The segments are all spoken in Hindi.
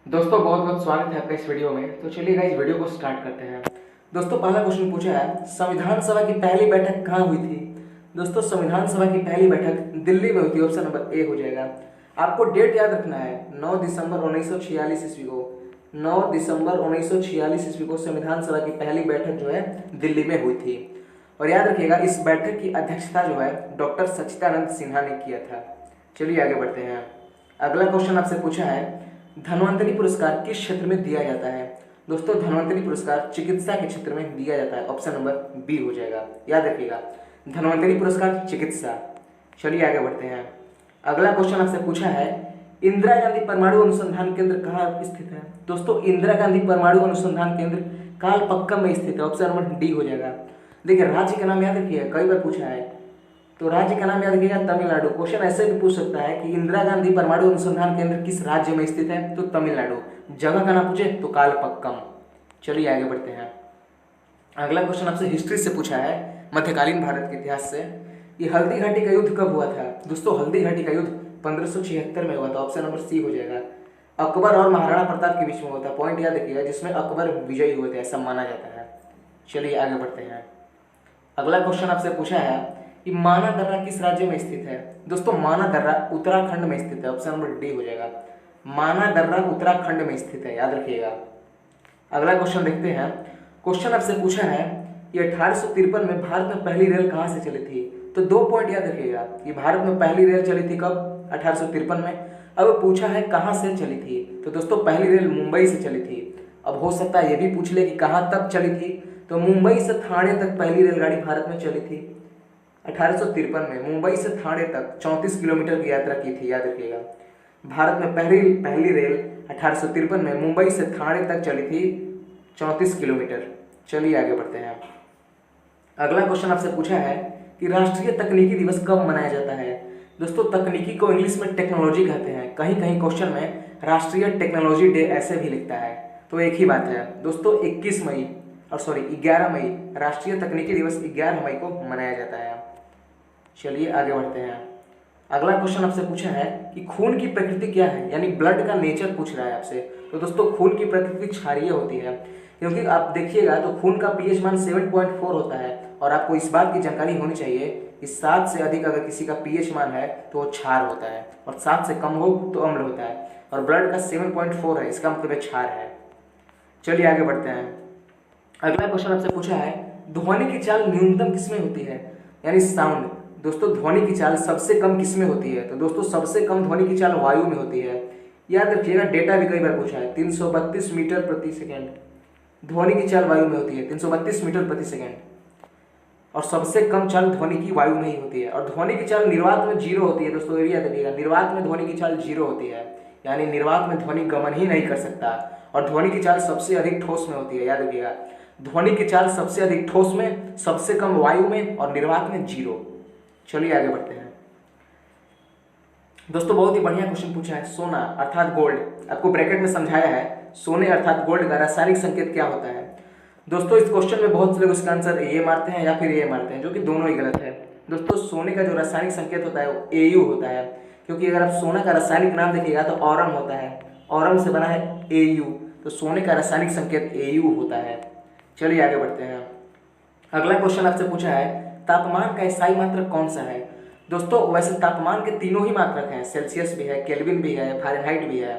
दोस्तों बहुत बहुत स्वागत है आपका इस वीडियो में। तो चलिए गाइस वीडियो को स्टार्ट करते हैं। दोस्तों पहला क्वेश्चन पूछा है, संविधान सभा की पहली बैठक कहाँ हुई थी। दोस्तों संविधान सभा की पहली बैठक दिल्ली में हुई थी। ऑप्शन नंबर ए हो जाएगा। आपको डेट याद रखना है, 9 दिसंबर 1946 ईस्वी को। 9 दिसंबर 1946 ईस्वी को संविधान सभा की पहली बैठक जो है दिल्ली में हुई थी। और याद रखिएगा इस बैठक की अध्यक्षता जो है डॉक्टर सच्चिदानंद सिन्हा ने किया था। चलिए आगे बढ़ते हैं। अगला क्वेश्चन आपसे पूछा है, धन्वंतरि पुरस्कार किस क्षेत्र में दिया जाता है। दोस्तों धन्वंतरि पुरस्कार चिकित्सा के क्षेत्र में दिया जाता है। ऑप्शन नंबर बी हो जाएगा, याद रखिएगा धन्वंतरि पुरस्कार चिकित्सा। चलिए आगे बढ़ते हैं। अगला क्वेश्चन आपसे पूछा है, इंदिरा गांधी परमाणु अनुसंधान केंद्र कहाँ स्थित है। दोस्तों इंदिरा गांधी परमाणु अनुसंधान केंद्र कालपक्कम में स्थित है। ऑप्शन नंबर डी हो जाएगा। देखिए राज्य का नाम याद रखिए, कई बार पूछा है, तो राज्य का नाम याद रखिएगा तमिलनाडु। क्वेश्चन ऐसे भी पूछ सकता है कि इंदिरा गांधी परमाणु अनुसंधान केंद्र किस राज्य में स्थित है, तो तमिलनाडु। जगह का नाम पूछे तो कालपक्कम। चलिए आगे बढ़ते हैं। अगला क्वेश्चन आपसे हिस्ट्री से पूछा है, मध्यकालीन भारत के इतिहास से। ये हल्दी घाटी का युद्ध कब हुआ था। दोस्तों हल्दी घाटी का युद्ध 1576 में हुआ था। ऑप्शन नंबर सी हो जाएगा। अकबर और महाराणा प्रताप के बीच में हुआ था। पॉइंट याद रखिएगा, जिसमें अकबर विजयी हुए थे ऐसा माना जाता है। चलिए आगे बढ़ते हैं। अगला क्वेश्चन आपसे पूछा है कि माना दर्रा किस राज्य में स्थित है। दोस्तों माना दर्रा उत्तराखंड में स्थित है। ऑप्शन नंबर डी हो जाएगा। माना दर्रा उत्तराखंड में स्थित है, याद रखिएगा। अगला क्वेश्चन देखते हैं। क्वेश्चन आपसे पूछा है कि 1853 में भारत में पहली रेल कहाँ से चली थी। तो 2 पॉइंट याद रखिएगा कि भारत में पहली रेल चली थी कब, 1853 में। अब पूछा है कहाँ से चली थी, तो दोस्तों पहली रेल मुंबई से चली थी। अब हो सकता है ये भी पूछ ले कि कहाँ तक चली थी, तो मुंबई से थाने तक पहली रेलगाड़ी भारत में चली थी 1853 में। मुंबई से थाने तक 34 किलोमीटर की यात्रा की थी, याद रखिएगा। भारत में पहली रेल 1853 में मुंबई से थाने तक चली थी 34 किलोमीटर। चलिए आगे बढ़ते हैं। अगला क्वेश्चन आपसे पूछा है कि राष्ट्रीय तकनीकी दिवस कब मनाया जाता है। दोस्तों तकनीकी को इंग्लिश में टेक्नोलॉजी कहते हैं। कहीं कहीं क्वेश्चन में राष्ट्रीय टेक्नोलॉजी डे ऐसे भी लिखता है, तो एक ही बात है दोस्तों। 11 मई राष्ट्रीय तकनीकी दिवस 11 मई को मनाया जाता है। चलिए आगे बढ़ते हैं। अगला क्वेश्चन आपसे पूछा है कि खून की प्रकृति क्या है, यानी ब्लड का नेचर पूछ रहा है आपसे। तो दोस्तों खून की प्रकृति क्षारीय होती है, क्योंकि आप देखिएगा तो खून का पीएच मान 7.4 होता है। और आपको इस बात की जानकारी होनी चाहिए कि 7 से अधिक अगर किसी का पीएच मान है तो वो क्षार होता है, और 7 से कम हो तो अम्ल होता है। और ब्लड का 7.4 है, इसका मतलब क्षार है। चलिए आगे बढ़ते हैं। अगला क्वेश्चन आपसे पूछा है, ध्वनि की चाल न्यूनतम किसमें होती है, यानी साउंड। दोस्तों ध्वनि की चाल सबसे कम किसमें होती है, तो दोस्तों सबसे कम ध्वनि की चाल वायु में होती है। याद रखिएगा, डेटा भी कई बार पूछा है। 332 मीटर प्रति सेकेंड ध्वनि की चाल वायु में होती है, 332 मीटर प्रति सेकेंड। और सबसे कम चाल ध्वनि की वायु में ही होती है। और ध्वनि की चाल निर्वात में 0 होती है। दोस्तों ये भी याद रखिएगा, निर्वात में ध्वनि की चाल 0 होती है, यानी निर्वात में ध्वनि गमन ही नहीं कर सकता। और ध्वनि की चाल सबसे अधिक ठोस में होती है, याद रखिएगा। ध्वनि की चाल सबसे अधिक ठोस में, सबसे कम वायु में, और निर्वात में 0। चलिए आगे बढ़ते हैं। दोस्तों बहुत ही बढ़िया क्वेश्चन पूछा है। सोना अर्थात गोल्ड, आपको ब्रैकेट में समझाया है सोने अर्थात गोल्ड का रासायनिक संकेत क्या होता है। दोस्तों इस क्वेश्चन में बहुत से लोग इसका आंसर ए मारते हैं या फिर ए मारते हैं, जो कि दोनों ही गलत है। दोस्तों सोने का जो रासायनिक संकेत होता है वो एयू होता है, क्योंकि अगर आप सोना का रासायनिक नाम देखिएगा तो ऑरम होता है, ऑरम से बना है एयू, तो सोने का रासायनिक संकेत एयू होता है। चलिए आगे बढ़ते हैं। अगला क्वेश्चन आपसे पूछा है, तापमान का स्थायी मात्रक कौन सा है। दोस्तों वैसे तापमान के तीनों ही मात्रक हैं, सेल्सियस भी है, केल्विन भी है, फ़ारेनहाइट भी है,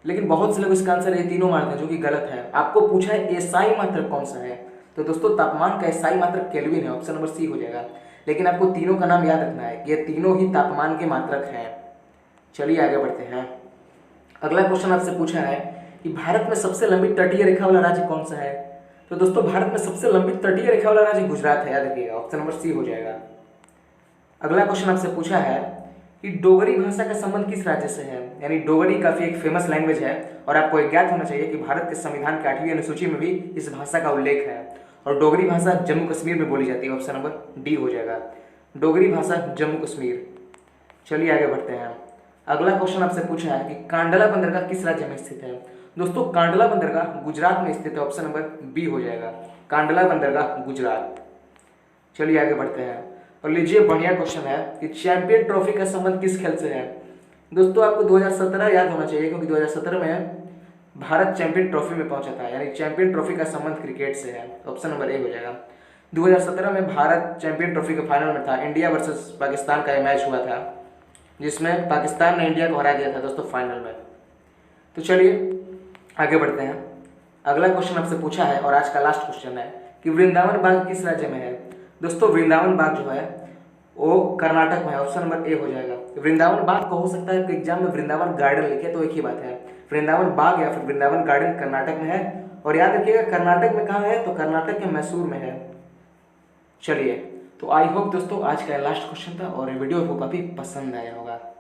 लेकिन बहुत से लोग इसका आंसर ये तीनों मानते हैं, जो कि गलत है। आपको पूछा है एसआई मात्रक कौन सा है, तो दोस्तों तापमान का एसआई मात्रक केल्विन है। ऑप्शन नंबर सी हो जाएगा। लेकिन आपको तीनों का नाम याद रखना है, ये तीनों ही तापमान के मात्रक हैं। चलिए आगे बढ़ते हैं। अगला क्वेश्चन आपसे पूछा है कि भारत में सबसे लंबी तटीय रेखा वाला राज्य कौन सा है। तो दोस्तों भारत में सबसे लंबी तटीय रेखा वाला राज्य गुजरात है, याद रखिएगा। ऑप्शन नंबर सी हो जाएगा। अगला क्वेश्चन आपसे पूछा है कि डोगरी भाषा का संबंध किस राज्य से है, यानी डोगरी काफी एक फेमस लैंग्वेज है, और आपको ज्ञात होना चाहिए कि भारत के संविधान के 8वीं अनुसूची में भी इस भाषा का उल्लेख है। और डोगरी भाषा जम्मू कश्मीर में बोली जाती है। ऑप्शन नंबर डी हो जाएगा, डोगरी भाषा जम्मू कश्मीर। चलिए आगे बढ़ते हैं। अगला क्वेश्चन आपसे पूछा है कि कांडला बंदरगाह किस राज्य में स्थित है। दोस्तों कांडला बंदरगाह गुजरात में स्थित है। ऑप्शन नंबर बी हो जाएगा, कांडला बंदरगाह गुजरात। चलिए आगे बढ़ते हैं। और लीजिए बढ़िया क्वेश्चन है कि चैंपियन ट्रॉफी का संबंध किस खेल से है। दोस्तों आपको 2017 याद होना चाहिए, क्योंकि 2017 में भारत चैंपियन ट्रॉफी में पहुंचा था, यानी चैंपियन ट्रॉफी का संबंध क्रिकेट से है। ऑप्शन नंबर ए हो जाएगा। 2017 में भारत चैंपियन ट्रॉफी के फाइनल में था, इंडिया वर्सेस पाकिस्तान का ये मैच हुआ था, जिसमें पाकिस्तान ने इंडिया को हरा दिया था दोस्तों फाइनल में। तो चलिए आगे बढ़ते हैं। अगला क्वेश्चन आपसे पूछा है और आज का लास्ट क्वेश्चन है कि वृंदावन बाग किस राज्य में है। दोस्तों वृंदावन बाग जो है वो कर्नाटक में है। ऑप्शन नंबर ए हो जाएगा। वृंदावन बाग को हो सकता है कि एग्जाम में वृंदावन गार्डन लिखे, तो एक ही बात है, वृंदावन बाग या फिर वृंदावन गार्डन कर्नाटक में है। और याद रखिएगा कर्नाटक में कहाँ है, तो कर्नाटक के मैसूर में है। चलिए, तो आई होप दोस्तों आज का लास्ट क्वेश्चन था और ये वीडियो आपको काफ़ी पसंद आया होगा।